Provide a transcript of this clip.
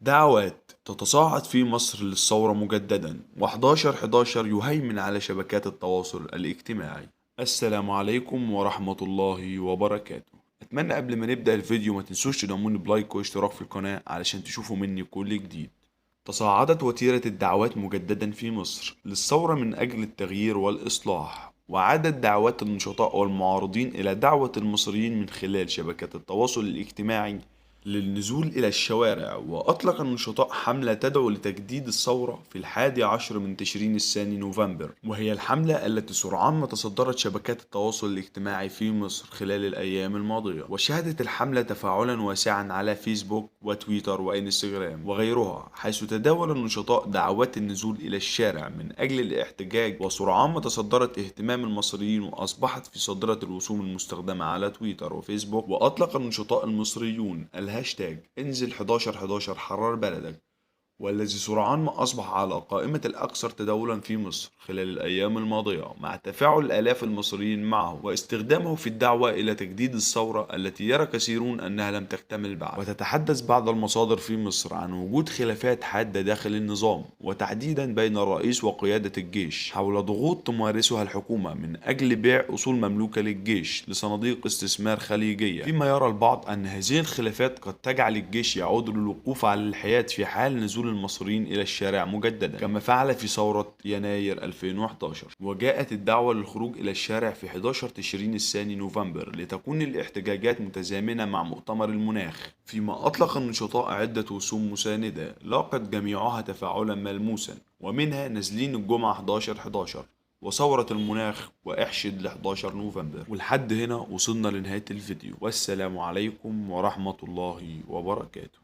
دعوات تتصاعد في مصر للثورة مجددا، و11/11 يهيمن على شبكات التواصل الاجتماعي. السلام عليكم ورحمة الله وبركاته. أتمنى قبل ما نبدأ الفيديو ما تنسوش تدعموني بلايك واشتراك في القناة علشان تشوفوا مني كل جديد. تصاعدت وتيرة الدعوات مجددا في مصر للثورة من أجل التغيير والإصلاح، وعادت دعوات النشطاء والمعارضين إلى دعوة المصريين من خلال شبكات التواصل الاجتماعي للنزول إلى الشوارع. وأطلق النشطاء حملة تدعو لتجديد الثورة في 11 من تشرين الثاني نوفمبر، وهي الحملة التي سرعان ما تصدرت شبكات التواصل الاجتماعي في مصر خلال الأيام الماضية. وشهدت الحملة تفاعلا واسعا على فيسبوك وتويتر وإنستغرام وغيرها، حيث تداول النشطاء دعوات النزول إلى الشارع من أجل الاحتجاج. وسرعان ما تصدرت اهتمام المصريين وأصبحت في صدرة الرسوم المستخدمة على تويتر وفيسبوك. وأطلق النشطاء المصريون الهاشتاج انزل 11/11 حرر بلدك، والذي سرعان ما أصبح على قائمة الأكثر تداولا في مصر خلال الأيام الماضية، مع تفاعل آلاف المصريين معه واستخدامه في الدعوة إلى تجديد الثورة التي يرى كثيرون أنها لم تكتمل بعد. وتتحدث بعض المصادر في مصر عن وجود خلافات حادة داخل النظام، وتحديدا بين الرئيس وقيادة الجيش، حول ضغوط تمارسها الحكومة من أجل بيع أصول مملوكة للجيش لصناديق استثمار خليجية. فيما يرى البعض أن هذه الخلافات قد تجعل الجيش يعود للوقوف على الحياد في حال نزول المصريين إلى الشارع مجددا، كما فعل في ثورة يناير 2011. وجاءت الدعوة للخروج إلى الشارع في 11 تشرين الثاني نوفمبر لتكون الاحتجاجات متزامنة مع مؤتمر المناخ، فيما أطلق النشطاء عدة رسوم مساندة لاقت جميعها تفاعلا ملموسا، ومنها نازلين الجمعة 11/11 وثورة المناخ واحشد ل 11 نوفمبر. ولحد هنا وصلنا لنهاية الفيديو، والسلام عليكم ورحمة الله وبركاته.